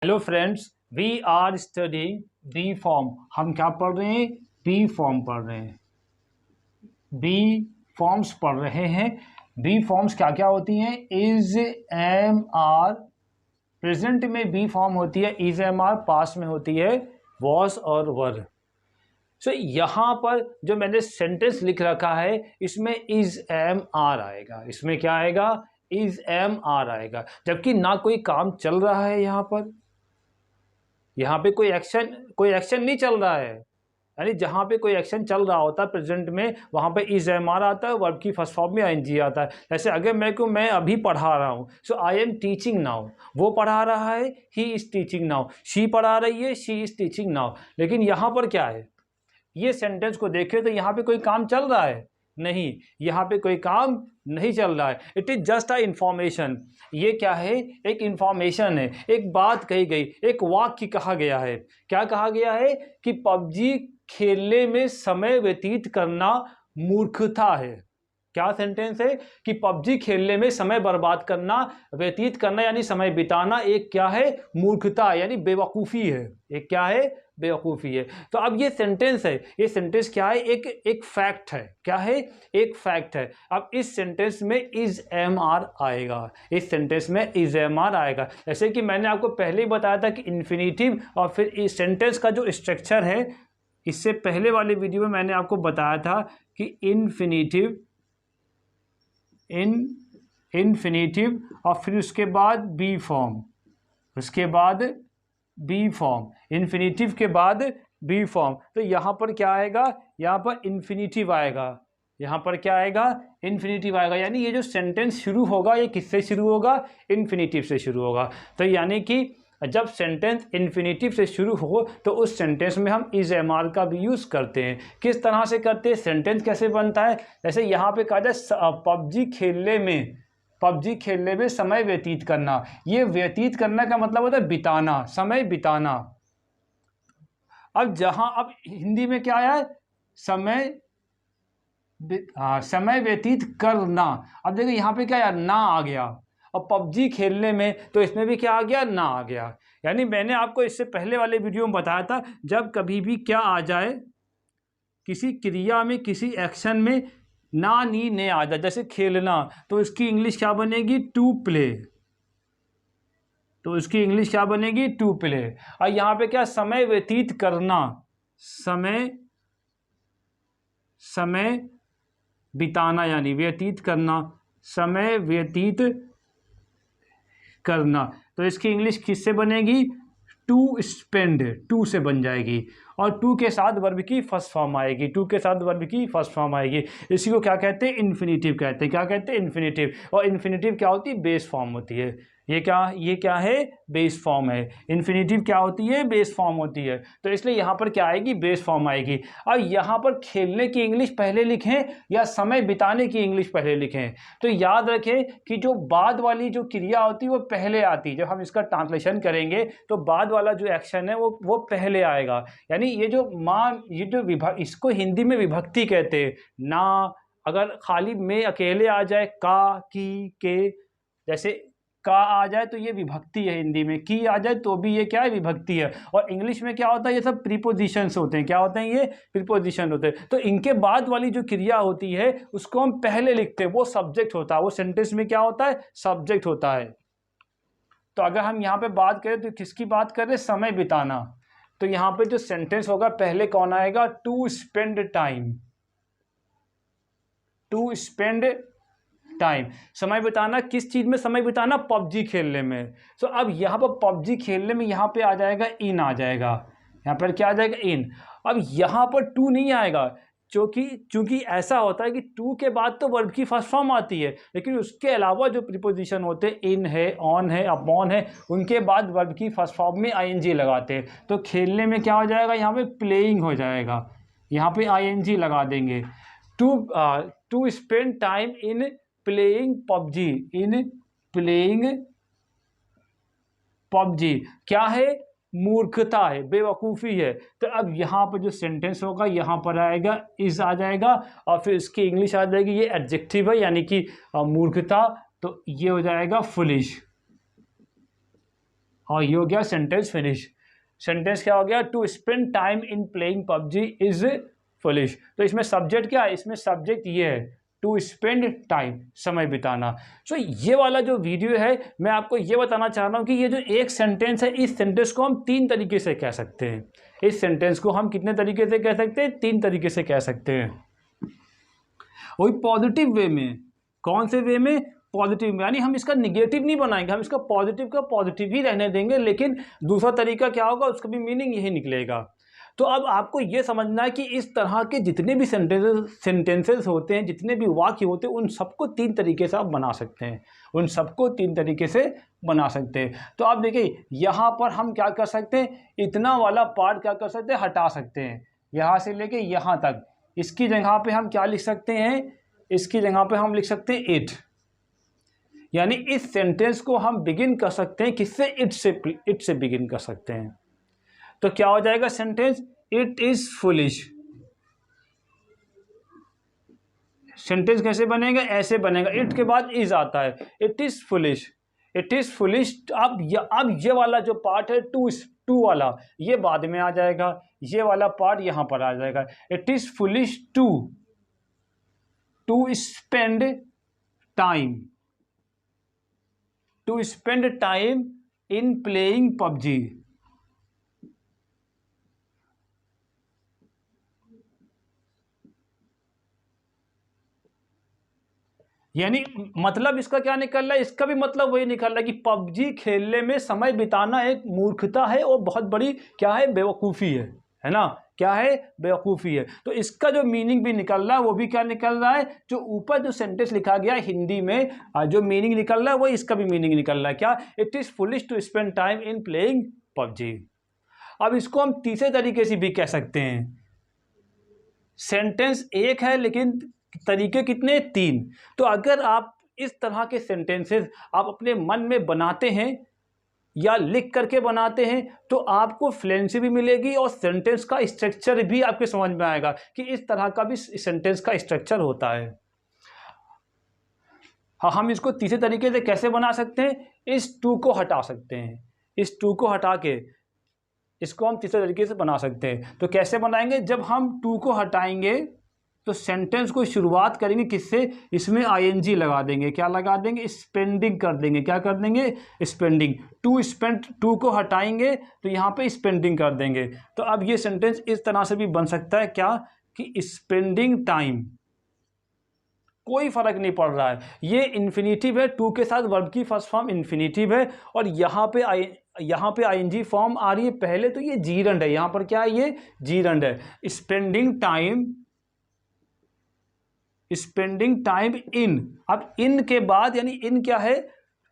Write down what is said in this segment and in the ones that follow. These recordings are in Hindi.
Hello friends, we are studying B form. हम क्या पढ़ रहे हैं? बी फॉर्म पढ़ रहे हैं। बी फॉर्म्स पढ़ रहे हैं। बी फॉर्म्स क्या क्या होती हैं? Is, am, are. प्रेजेंट में बी फॉर्म होती है इज, एम, आर। पास्ट में होती है वॉज और वर। सो यहाँ पर जो मैंने सेंटेंस लिख रखा है इसमें इज, एम, आर आएगा। इसमें क्या आएगा? इज, एम, आर आएगा। जबकि ना कोई काम चल रहा है यहाँ पे कोई एक्शन नहीं चल रहा है। यानी जहाँ पे कोई एक्शन चल रहा होता है प्रेजेंट में, वहाँ पे इज, एम, आर आता है, वर्ब की फर्स्ट फॉर्म में आईएनजी आता है। जैसे अगर मैं अभी पढ़ा रहा हूँ, सो आई एम टीचिंग नाउ। वो पढ़ा रहा है, he is teaching now. She पढ़ा रही है, शी इज टीचिंग नाउ। लेकिन यहाँ पर क्या है? ये सेंटेंस को देखें तो यहाँ पे कोई काम चल रहा है? नहीं, यहाँ पे कोई काम नहीं चल रहा है। It is just a information. ये क्या है? एक इंफॉर्मेशन है, एक बात कही गई, एक वाक्य कहा गया है। क्या कहा गया है? कि पबजी खेलने में समय व्यतीत करना मूर्खता है। क्या सेंटेंस है? कि पबजी खेलने में समय बर्बाद करना, व्यतीत करना यानी समय बिताना एक क्या है? मूर्खता यानी बेवकूफ़ी है। एक क्या है? बेवकूफ़ी है। तो अब ये सेंटेंस है, ये सेंटेंस क्या है? एक फैक्ट है। क्या है? एक फैक्ट है। अब इस सेंटेंस में इज, एम, आर आएगा। इस सेंटेंस में इज, एम, आर आएगा। जैसे कि मैंने आपको पहले ही बताया था कि इन्फिनिटिव और फिर इस सेंटेंस का जो स्ट्रक्चर है, इससे पहले वाले वीडियो में मैंने आपको बताया था कि इन्फिनिटिव और फिर उसके बाद बी फॉर्म, उसके बाद बी फॉर्म, इन्फिनिटिव के बाद बी फॉर्म। तो यहाँ पर क्या आएगा? यहाँ पर इन्फिनिटिव आएगा। यहाँ पर क्या आएगा? इन्फिनिटिव आएगा। यानी ये जो सेंटेंस शुरू होगा ये किससे शुरू होगा? इन्फिनिटिव से शुरू होगा। तो यानी कि जब सेंटेंस इन्फिनिटिव से शुरू हो तो उस सेंटेंस में हम इज, एम, आर का भी यूज़ करते हैं। किस तरह से करते हैं? सेंटेंस कैसे बनता है? जैसे यहाँ पे कहा जाए पबजी खेलने में समय व्यतीत करना। ये व्यतीत करना का मतलब होता है बिताना, समय बिताना। अब हिंदी में क्या आया है? समय व्यतीत करना। अब देखिए यहाँ पे क्या आया? ना आ गया। अब पबजी खेलने में तो इसमें भी क्या आ गया? ना आ गया। यानी मैंने आपको इससे पहले वाले वीडियो में बताया था, जब कभी भी क्या आ जाए, किसी क्रिया में, किसी एक्शन में ना, नी, ने आ जाए, जैसे खेलना, तो इसकी इंग्लिश क्या बनेगी? To play. तो इसकी इंग्लिश क्या बनेगी? To play. और यहाँ पे क्या? समय व्यतीत करना, समय बिताना यानी व्यतीत करना, समय व्यतीत करना। तो इसकी इंग्लिश किससे बनेगी? To spend. टू से बन जाएगी और टू के साथ वर्ब की फर्स्ट फॉर्म आएगी। टू के साथ वर्ब की फर्स्ट फॉर्म आएगी। इसी को क्या कहते हैं? इन्फिनिटिव कहते हैं। क्या कहते हैं? इन्फिनिटिव। और इन्फिनिटिव क्या होती है? बेस फॉर्म होती है। ये क्या है? बेस फॉर्म है। इन्फिनिटिव क्या होती है? बेस फॉर्म होती है। तो इसलिए यहाँ पर क्या आएगी? बेस फॉर्म आएगी। अब यहाँ पर खेलने की इंग्लिश पहले लिखें या समय बिताने की इंग्लिश पहले लिखें? तो याद रखें कि जो बाद वाली जो क्रिया होती है वो पहले आती है। जब हम इसका ट्रांसलेशन करेंगे तो बाद वाला जो एक्शन है वो पहले आएगा। यानी ये जो इसको हिंदी में विभक्ति कहते हैं ना। अगर खाली में अकेले आ जाए, का, की, के, जैसे का आ जाए तो ये विभक्ति है हिंदी में, की आ जाए तो भी ये क्या है? विभक्ति है। और इंग्लिश में क्या होता है? ये सब प्रीपोजिशंस होते हैं। क्या होते हैं? ये प्रीपोजिशन होते हैं। तो इनके बाद वाली जो क्रिया होती है उसको हम पहले लिखते हैं, वो सब्जेक्ट होता है। वो सेंटेंस में क्या होता है? सब्जेक्ट होता है। तो अगर हम यहाँ पे बात करें तो किसकी बात कर रहे हैं? समय बिताना। तो यहाँ पे जो सेंटेंस होगा पहले कौन आएगा? To spend time. To spend time, समय बिताना। किस चीज में समय बिताना? पबजी खेलने में। सो अब यहाँ पर पबजी खेलने में यहाँ पे आ जाएगा इन, आ जाएगा। यहाँ पर क्या आ जाएगा? इन। अब यहाँ पर टू नहीं आएगा, चूंकि ऐसा होता है कि टू के बाद तो वर्ब की फर्स्ट फॉर्म आती है, लेकिन उसके अलावा जो प्रीपोजिशन होते हैं, इन है, ऑन है, अपॉन है, उनके बाद वर्ब की फर्स्ट फॉर्म में आईएनजी लगाते हैं। तो खेलने में क्या हो जाएगा? यहाँ पे प्लेइंग हो जाएगा। यहाँ पे आईएनजी लगा देंगे। To spend time in playing PUBG. In playing PUBG क्या है? मूर्खता है, बेवकूफ़ी है। तो अब यहाँ पर जो सेंटेंस होगा यहाँ पर आएगा इज, आ जाएगा और फिर इसकी इंग्लिश आ जाएगी, ये एडजेक्टिव है यानी कि मूर्खता, तो ये हो जाएगा फुलिश। और ये हो गया सेंटेंस फिनिश। सेंटेंस क्या हो गया, to spend time in playing PUBG is foolish. तो इसमें सब्जेक्ट क्या है, इसमें सब्जेक्ट ये है टू स्पेंड टाइम, समय बिताना। सो ये वाला जो वीडियो है मैं आपको ये बताना चाह रहा हूँ कि ये जो एक सेंटेंस है, इस सेंटेंस को हम 3 तरीके से कह सकते हैं। इस सेंटेंस को हम कितने तरीके से कह सकते हैं, 3 तरीके से कह सकते हैं। वही पॉजिटिव वे में, कौन से वे में, पॉजिटिव में, यानी हम इसका निगेटिव नहीं बनाएंगे, हम इसका पॉजिटिव का पॉजिटिव ही रहने देंगे, लेकिन दूसरा तरीका क्या होगा, उसका भी मीनिंग यही निकलेगा। तो अब आपको ये समझना है कि इस तरह के जितने भी सेंटेंसेस होते हैं, जितने भी वाक्य होते हैं, उन सबको 3 तरीके से आप बना सकते हैं, उन सबको 3 तरीके से बना सकते हैं। तो आप देखिए यहाँ पर हम क्या कर सकते हैं, इतना वाला पार्ट क्या कर सकते हैं, हटा सकते हैं, यहाँ से लेके यहाँ तक। इसकी जगह पे हम क्या लिख सकते हैं, इसकी जगह पे हम लिख सकते हैं इट, यानी इस सेंटेंस को हम बिगिन कर सकते हैं किससे, इट से बिगिन कर सकते हैं। तो क्या हो जाएगा sentence, it is foolish. Sentence कैसे बनेगा, ऐसे बनेगा, इट के बाद इज आता है, it is foolish, it is foolish. अब ये वाला जो पार्ट है टू वाला, ये बाद में आ जाएगा, ये वाला पार्ट यहां पर आ जाएगा। It is foolish to spend time in playing PUBG. यानी मतलब इसका क्या निकल रहा है, इसका भी मतलब वही निकल रहा है कि पबजी खेलने में समय बिताना एक मूर्खता है और बहुत बड़ी क्या है, बेवकूफ़ी है ना, क्या है, बेवकूफ़ी है। तो इसका जो मीनिंग भी निकल रहा है वो भी क्या निकल रहा है, जो ऊपर जो सेंटेंस लिखा गया है हिंदी में, जो मीनिंग निकल रहा है वो इसका भी मीनिंग निकल रहा है, क्या, it is foolish to spend time in playing PUBG. अब इसको हम तीसरे तरीके से भी कह सकते हैं, सेंटेंस एक है लेकिन तरीके कितने, 3। तो अगर आप इस तरह के सेंटेंसेस आप अपने मन में बनाते हैं या लिख करके बनाते हैं तो आपको फ्लुएंसी भी मिलेगी और सेंटेंस का स्ट्रक्चर भी आपके समझ में आएगा कि इस तरह का भी सेंटेंस का स्ट्रक्चर होता है। हाँ, हम इसको तीसरे तरीके से कैसे बना सकते हैं, इस टू को हटा सकते हैं, इस टू को हटा के इसको हम तीसरे तरीके से बना सकते हैं। तो कैसे बनाएंगे, जब हम टू को हटाएंगे तो सेंटेंस को शुरुआत करेंगे किससे, इसमें आईएनजी लगा देंगे, क्या लगा देंगे, स्पेंडिंग कर देंगे, क्या कर देंगे, स्पेंडिंग। टू को हटाएंगे तो यहाँ पे स्पेंडिंग कर देंगे। तो अब ये सेंटेंस इस तरह से भी बन सकता है, क्या, कि स्पेंडिंग टाइम, कोई फर्क नहीं पड़ रहा है, ये इन्फिनेटिव है, टू के साथ वर्ब की फर्स्ट फॉर्म इन्फिनेटिव है और यहाँ पे आईएनजी फॉर्म आ रही है पहले, तो ये जीरंड है, यहाँ पर क्या है, ये जीरंड है। स्पेंडिंग टाइम इन, अब इन के बाद, यानी इन क्या है,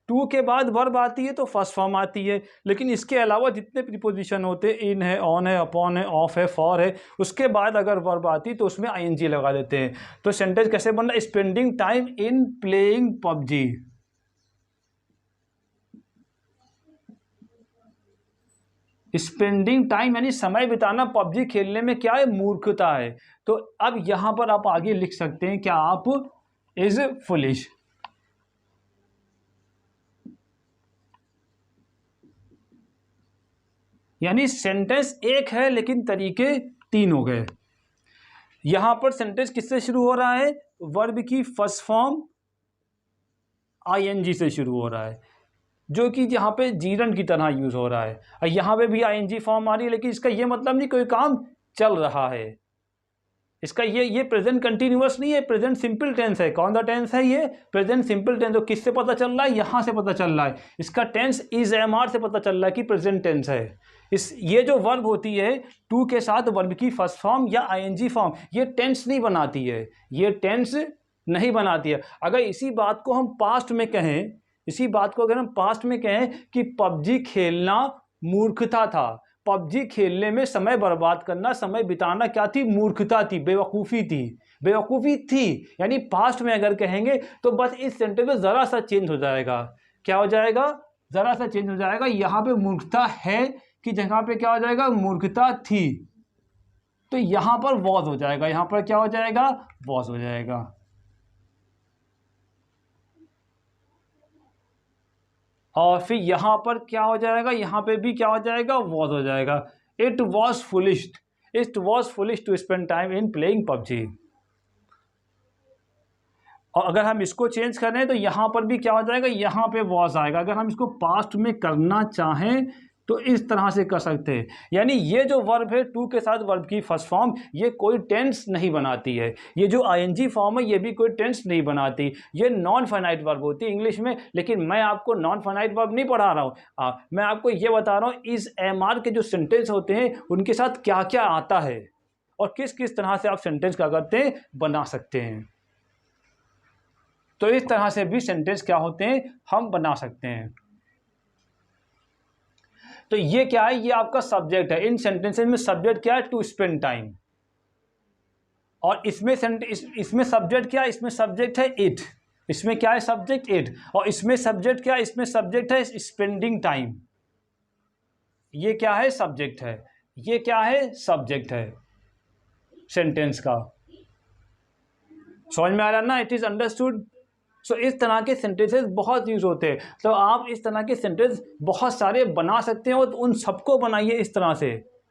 टू के बाद वर्ब आती है तो फर्स्ट फॉर्म आती है, लेकिन इसके अलावा जितने प्रीपोजिशन होते हैं, इन है, ऑन है, अपॉन है, ऑफ है, फॉर है, उसके बाद अगर वर्ब आती है तो उसमें आईएनजी लगा देते हैं। तो सेंटेंस कैसे बनना है, spending time in playing PUBG. Spending time यानी समय बिताना पबजी खेलने में क्या है, मूर्खता है। तो अब यहां पर आप आगे लिख सकते हैं क्या, आप इज फुलिश। यानी सेंटेंस एक है लेकिन तरीके 3 हो गए। यहां पर सेंटेंस किससे शुरू हो रहा है, वर्ब की फर्स्ट फॉर्म आईएनजी से शुरू हो रहा है, जो कि यहाँ पे जीरंड की तरह यूज हो रहा है, और यहाँ पे भी आईएनजी फॉर्म आ रही है, लेकिन इसका ये मतलब नहीं कोई काम चल रहा है, इसका ये प्रेजेंट कंटिन्यूअस नहीं है, प्रेजेंट सिंपल टेंस है। कौन सा टेंस है, ये प्रेजेंट सिंपल टेंस। तो किससे पता चल रहा है, यहाँ से पता चल रहा है, इसका टेंस इज एमआर से पता चल रहा है कि प्रेजेंट टेंस है। ये जो वर्ब होती है टू के साथ वर्ब की फर्स्ट फॉर्म या आईएनजी फॉर्म, ये टेंस नहीं बनाती है, ये टेंस नहीं बनाती है। अगर इसी बात को हम पास्ट में कहें, इसी बात को अगर हम पास्ट में कहें कि पबजी खेलना मूर्खता था, पबजी खेलने में समय बर्बाद करना, समय बिताना क्या थी, मूर्खता थी, बेवकूफ़ी थी, यानी पास्ट में अगर कहेंगे तो बस इस सेंटेंस में ज़रा सा चेंज हो जाएगा। क्या हो जाएगा, ज़रा सा चेंज हो जाएगा। यहाँ पे मूर्खता है कि जगह पे क्या हो जाएगा, मूर्खता थी, तो यहाँ पर वॉज हो जाएगा, यहाँ पर क्या हो जाएगा, वॉज हो जाएगा। और फिर यहाँ पर क्या हो जाएगा, यहाँ पे भी क्या हो जाएगा, वॉज हो जाएगा। It was foolish to spend time in playing PUBG. और अगर हम इसको चेंज करें तो यहाँ पर भी क्या हो जाएगा, यहाँ पे वॉज आएगा। अगर हम इसको पास्ट में करना चाहें तो इस तरह से कर सकते हैं। यानी ये जो वर्ब है टू के साथ वर्ब की फर्स्ट फॉर्म, ये कोई टेंस नहीं बनाती है। ये जो आईएनजी फॉर्म है ये भी कोई टेंस नहीं बनाती, ये नॉन फाइनाइट वर्ब होती है इंग्लिश में। लेकिन मैं आपको नॉन फाइनाइट वर्ब नहीं पढ़ा रहा हूँ, मैं आपको ये बता रहा हूँ इस एमआर के जो सेंटेंस होते हैं उनके साथ क्या क्या आता है और किस किस तरह से आप सेंटेंस क्या करते हैं, बना सकते हैं। तो इस तरह से भी सेंटेंस क्या होते हैं, हम बना सकते हैं। तो ये क्या है, ये आपका सब्जेक्ट है। इन सेंटेंसेस में सब्जेक्ट क्या है, टू स्पेंड टाइम। और इसमें सब्जेक्ट क्या है, इसमें सब्जेक्ट है इट। इसमें क्या है, सब्जेक्ट इट। और इसमें सब्जेक्ट क्या है, इसमें सब्जेक्ट है स्पेंडिंग टाइम। ये क्या है, सब्जेक्ट है। ये क्या है, सब्जेक्ट है सेंटेंस का। समझ में आ रहा ना, इट इज अंडरस्टूड। सो इस तरह के सेंटेंसेस बहुत यूज़ होते हैं। तो आप इस तरह के सेंटेंस बहुत सारे बना सकते हैं और उन सबको बनाइए इस तरह से,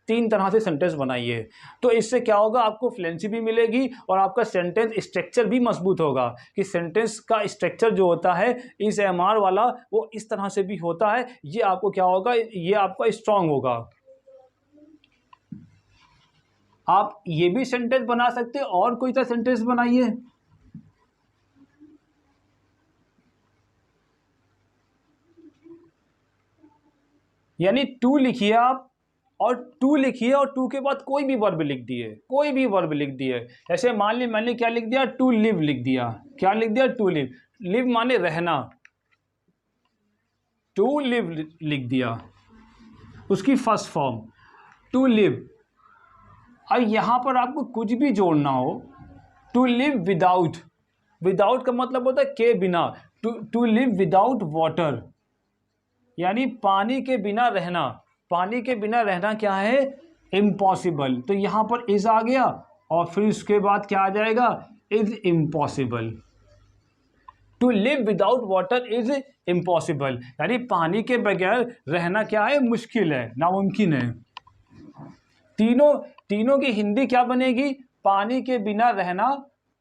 3 तरह से सेंटेंस बनाइए। तो इससे क्या होगा, आपको फ्लुएंसी भी मिलेगी और आपका सेंटेंस स्ट्रक्चर भी मजबूत होगा। कि सेंटेंस का स्ट्रक्चर जो होता है इस एमआर वाला, वो इस तरह से भी होता है। ये आपको क्या होगा, ये आपका स्ट्रांग होगा। आप ये भी सेंटेंस बना सकते हैं और कोई सा सेंटेंस बनाइए। यानी टू लिखिए आप, और टू लिखिए और टू के बाद कोई भी वर्ब लिख दिए, कोई भी वर्ब लिख दिए। ऐसे मान ली मैंने क्या लिख दिया, टू लिव लिख दिया। क्या लिख दिया, टू लिव। लिव माने रहना, टू लिव लिख दिया, उसकी फर्स्ट फॉर्म टू लिव। अब यहां पर आपको कुछ भी जोड़ना हो, टू लिव विदाउट, विदाउट का मतलब होता है के बिना। टू लिव विदाउट वाटर, यानी पानी के बिना रहना। पानी के बिना रहना क्या है, इम्पॉसिबल। तो यहाँ पर इज आ गया और फिर उसके बाद क्या आ जाएगा, is impossible. To live without water is impossible, यानी पानी के बगैर रहना क्या है, मुश्किल है, नामुमकिन है। तीनों की हिंदी क्या बनेगी, पानी के बिना रहना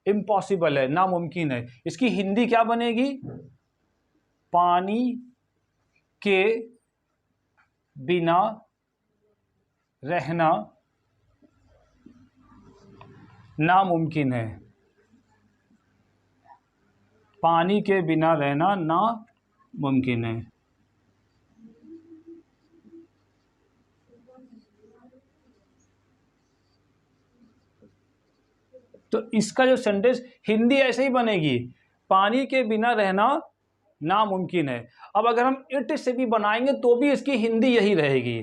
इम्पॉसिबल है, नामुमकिन है। इसकी हिंदी क्या बनेगी, पानी के बिना रहना नामुमकिन है। पानी के बिना रहना नामुमकिन है। तो इसका जो सेंटेंस हिंदी ऐसे ही बनेगी, पानी के बिना रहना नामुमकिन है। अब अगर हम इट से भी बनाएंगे तो भी इसकी हिंदी यही रहेगी।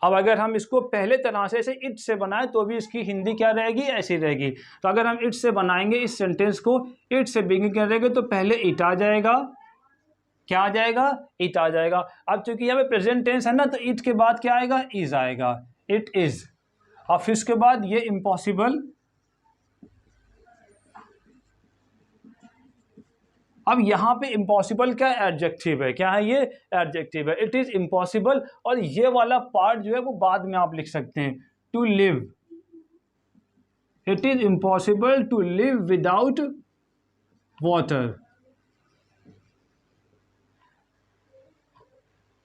अब अगर हम इसको पहले तरह से ऐसे इट से बनाएं तो भी इसकी हिंदी क्या रहेगी, ऐसी रहेगी। तो अगर हम इट से बनाएंगे इस सेंटेंस को, इट से बिगिन करेंगे तो पहले इट आ जाएगा। क्या आ जाएगा, इट आ जाएगा। अब चूंकि यहाँ पे प्रेजेंट टेंस है ना, तो इट के बाद क्या आएगा, इज आएगा, इट इज। और फिर उसके बाद ये इम्पॉसिबल। अब यहाँ पे इम्पॉसिबल क्या एडजेक्टिव है, क्या है ये, एडजेक्टिव है। It is impossible. और ये वाला पार्ट जो है वो बाद में आप लिख सकते हैं, to live. It is impossible to live without water.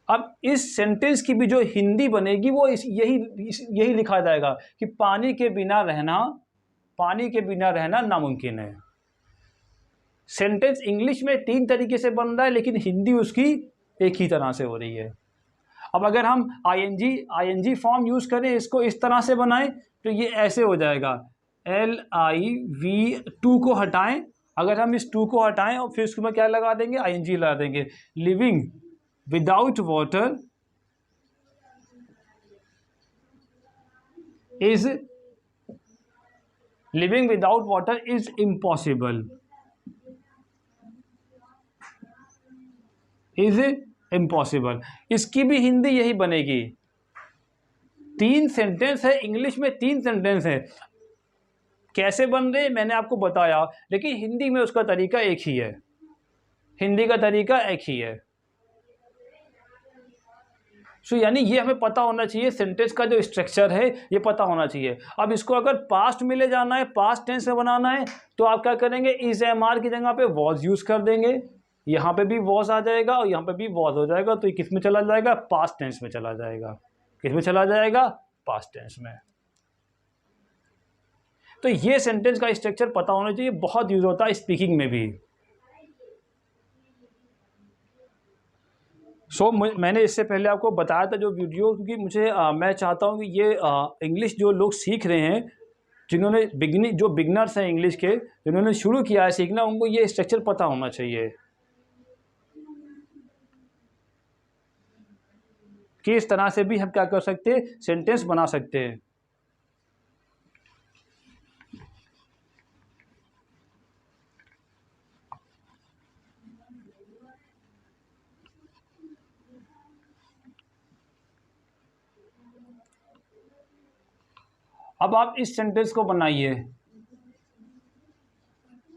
अब इस सेंटेंस की भी जो हिंदी बनेगी वो यही लिखा जाएगा कि पानी के बिना रहना नामुमकिन है। सेंटेंस इंग्लिश में 3 तरीके से बन रहा है, लेकिन हिंदी उसकी एक ही तरह से हो रही है। अब अगर हम आईएनजी फॉर्म यूज़ करें, इसको इस तरह से बनाएं तो ये ऐसे हो जाएगा, LIV, टू को हटाएं। अगर हम इस टू को हटाएं और फिर उसके बाद क्या लगा देंगे, आईएनजी लगा देंगे। Living without water is impossible. Is impossible, इसकी भी हिंदी यही बनेगी। 3 सेंटेंस है, इंग्लिश में 3 सेंटेंस है। कैसे बन रहे मैंने आपको बताया, लेकिन हिंदी में उसका तरीका एक ही है। हिंदी का तरीका एक ही है। सो यानी ये हमें पता होना चाहिए, सेंटेंस का जो स्ट्रक्चर है ये पता होना चाहिए। अब इसको अगर पास्ट में ले जाना है, पास्ट टेंस में बनाना है, तो आप क्या करेंगे, इज एम आर की जगह पे वॉज यूज कर देंगे। यहाँ पे भी वॉज आ जाएगा और यहाँ पे भी वॉज हो जाएगा, तो ये किस में चला जाएगा, पास्ट टेंस में चला जाएगा। किस में चला जाएगा, पास्ट टेंस में। तो ये सेंटेंस का स्ट्रक्चर पता होना चाहिए, बहुत यूज होता है स्पीकिंग में भी। मैंने इससे पहले आपको बताया था जो वीडियो, क्योंकि मैं चाहता हूँ कि ये इंग्लिश जो लोग सीख रहे हैं, जिन्होंने जो बिगनर्स हैं इंग्लिश के, जिन्होंने शुरू किया है सीखना, उनको ये स्ट्रक्चर पता होना चाहिए कि इस तरह से भी हम क्या कर सकते हैं, सेंटेंस बना सकते हैं। अब आप इस सेंटेंस को बनाइए,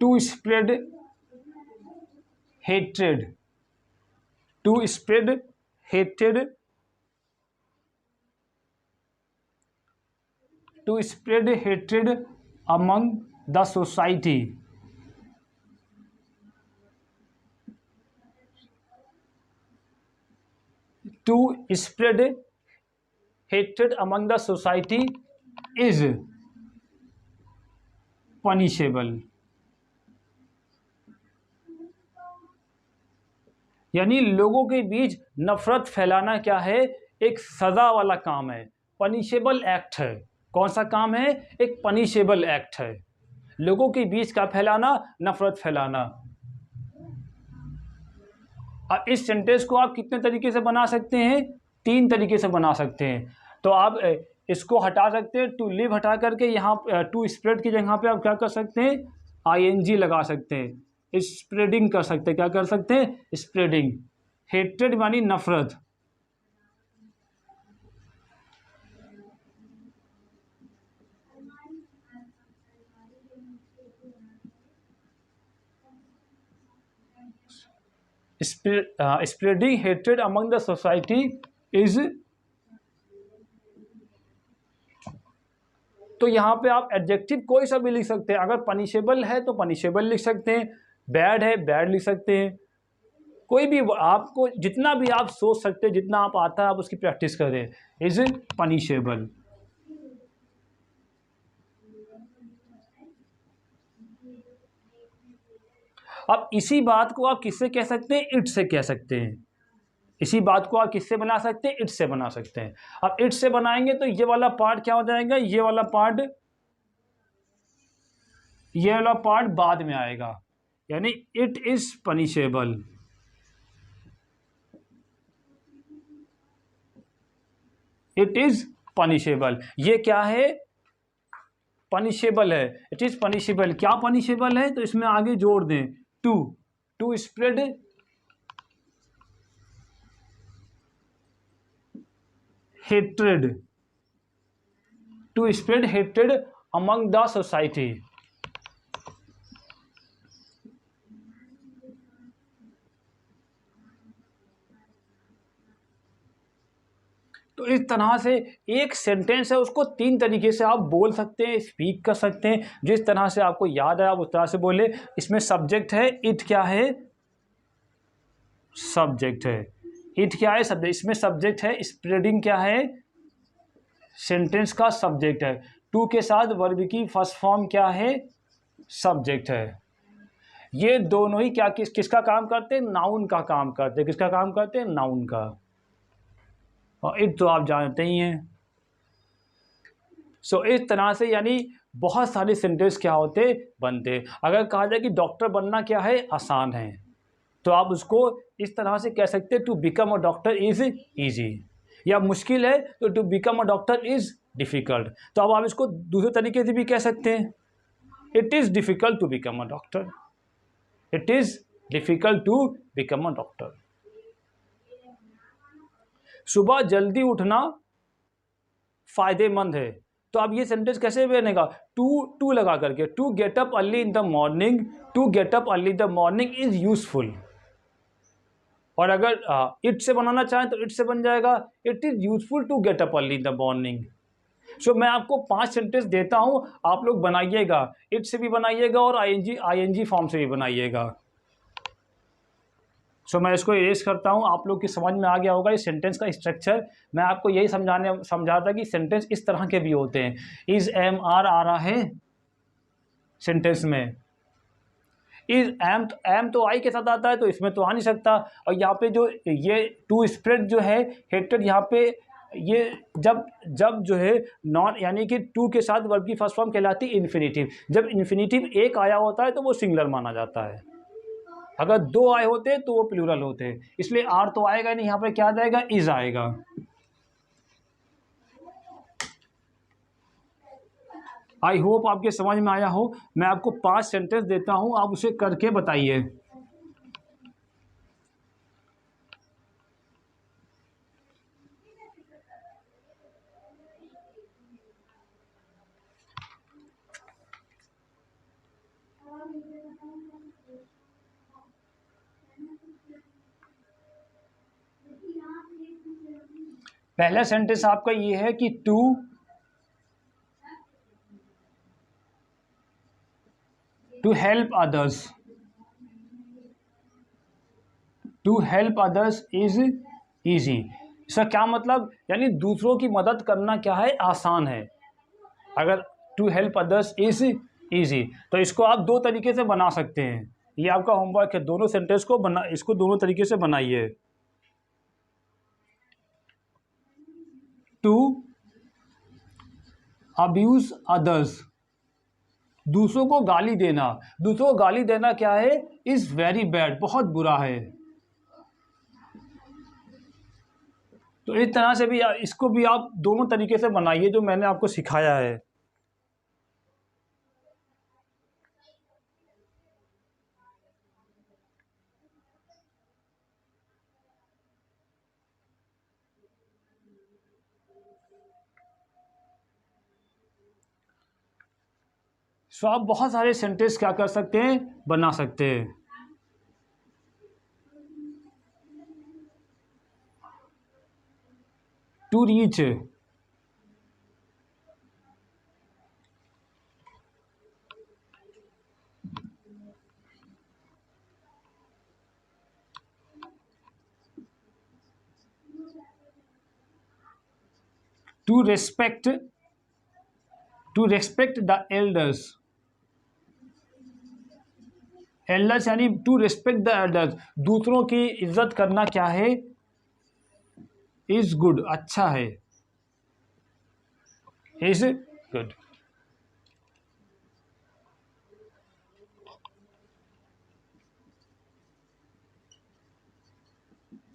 to spread hatred, to spread hatred, to spread hatred among the society, to spread hatred among the society is punishable. यानी लोगों के बीच नफरत फैलाना क्या है, एक सजा वाला काम है, पनिशेबल एक्ट है। कौन सा काम है, एक पनिशेबल एक्ट है। लोगों के बीच का फैलाना, नफरत फैलाना। अब इस सेंटेंस को आप कितने तरीके से बना सकते हैं, 3 तरीके से बना सकते हैं। तो आप इसको हटा सकते हैं, टू लिव हटा करके यहाँ टू स्प्रेड की जगह पे आप क्या कर सकते हैं, आईएनजी लगा सकते हैं, स्प्रेडिंग कर सकते हैं। क्या कर सकते हैं, स्प्रेडिंग। हेट्रेड मानी नफरत, spreading hatred among the society is. तो यहाँ पे आप एडजेक्टिव कोई सा भी लिख सकते हैं। अगर पनिशेबल है तो पनिशेबल लिख सकते हैं, बैड है बैड लिख सकते हैं, कोई भी आपको जितना भी आप सोच सकते हैं, जितना आप आता है आप उसकी प्रैक्टिस करें। Is punishable. अब इसी बात को आप किससे कह सकते हैं, इट से कह सकते हैं। इसी बात को आप किससे बना सकते हैं, इट से बना सकते हैं। अब इट से बनाएंगे तो ये वाला पार्ट क्या हो जाएगा, ये वाला पार्ट बाद में आएगा। यानी it is punishable. It is punishable, ये क्या है, पनिशेबल है। इट इज पनिशेबल, क्या पनिशेबल है, तो इसमें आगे जोड़ दें to spread hatred, to spread hatred among the society. तो इस तरह से एक सेंटेंस है, उसको 3 तरीके से आप बोल सकते हैं, स्पीक कर सकते हैं। जिस तरह से आपको याद है आप उस तरह से बोले। इसमें सब्जेक्ट है, इट क्या है, सब्जेक्ट है। इट क्या है, सब्जेक्ट। इसमें सब्जेक्ट है, स्प्रेडिंग क्या है, सेंटेंस का सब्जेक्ट है। टू के साथ वर्ब की फर्स्ट फॉर्म क्या है, सब्जेक्ट है। ये दोनों ही क्या किसका काम करते हैं, नाउन का काम करते हैं। किसका काम करते हैं, नाउन का। और इट तो आप जानते ही हैं। सो इस तरह से यानी बहुत सारे सेंटेंस क्या होते बनते। अगर कहा जाए कि डॉक्टर बनना क्या है, आसान है, तो आप उसको इस तरह से कह सकते हैं, to become a doctor is easy. या मुश्किल है तो to become a doctor is difficult. तो अब आप इसको दूसरे तरीके से भी कह सकते हैं, it is difficult to become a doctor. It is difficult to become a doctor. सुबह जल्दी उठना फ़ायदेमंद है। तो अब ये सेंटेंस कैसे बनेगा, टू लगा करके, to get up early in the morning, to get up early in the morning is useful. और अगर इट से बनाना चाहें तो इट से बन जाएगा, it is useful to get up early in the morning. So मैं आपको 5 सेंटेंस देता हूँ, आप लोग बनाइएगा, इट से भी बनाइएगा और आईएनजी फॉर्म से भी बनाइएगा। सो मैं इसको इरेज करता हूँ, आप लोग की समझ में आ गया होगा इस सेंटेंस का स्ट्रक्चर। मैं आपको यही समझा था कि सेंटेंस इस तरह के भी होते हैं। इज एम आर आ रहा है सेंटेंस में, इज एम तो आई के साथ आता है, तो इसमें तो आ नहीं सकता। और यहाँ पे जो ये टू स्प्रेड जो है हेक्टर, यहाँ पे ये जब जो है नॉन यानी कि टू के साथ वर्ब की फर्स्ट फॉर्म कहलाती है इन्फिनेटिव। जब इन्फिनेटिव एक आया होता है तो वो सिंगुलर माना जाता है, अगर दो आए होते तो वो प्लूरल होते। इसलिए आर तो आएगा नहीं, यहाँ पे क्या आ जाएगा, इज आएगा। आई होप आपके समझ में आया हो। मैं आपको 5 सेंटेंस देता हूं, आप उसे करके बताइए। पहला सेंटेंस आपका ये है कि to help others, to help others is easy. इसका क्या मतलब, यानी दूसरों की मदद करना क्या है, आसान है। अगर to help others is easy, तो इसको आप 2 तरीके से बना सकते हैं। ये आपका होमवर्क है, दोनों सेंटेंस को इसको दोनों तरीके से बनाइए। टू अब्यूज अदर्स, दूसरों को गाली देना। दूसरों को गाली देना क्या है, इज वेरी बैड, बहुत बुरा है। तो इस तरह से भी इसको भी आप दोनों तरीके से बनाइए जो मैंने आपको सिखाया है। सो आप बहुत सारे सेंटेंस क्या कर सकते हैं, बना सकते हैं। To reach, to respect the elders. Elders यानी टू रेस्पेक्ट द एल्डर्स, दूसरों की इज्जत करना क्या है, इज गुड, अच्छा है, is good.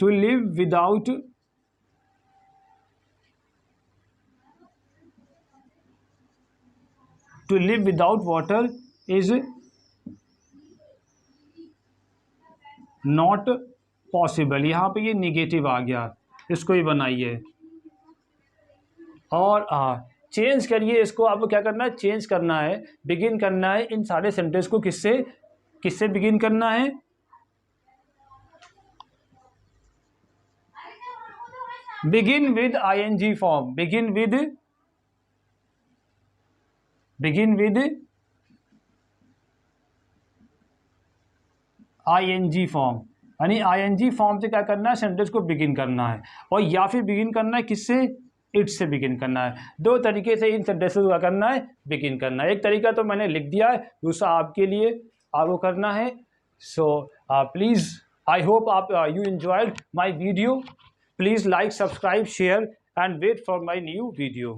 To live without, to live without water is not possible. यहाँ पे ये निगेटिव आ गया, इसको ही बनाइए। और चेंज करिए इसको, आपको क्या करना है, चेंज करना है, बिगिन करना है इन सारे सेंटेंस को किससे बिगिन करना है, begin with ING form, begin with ING form, यानी आईएनजी फॉर्म से क्या करना है, सेंटेंस को बिगिन करना है। और या फिर बिगिन करना है किससे, इट से बिगिन करना है। 2 तरीके से इन सेंटेंसेस को करना है, बिगिन करना है। एक तरीका तो मैंने लिख दिया है, दूसरा आपके लिए आपको करना है। सो प्लीज़, आई होप आप you enjoyed my video. Please like, subscribe, share and wait for my new video.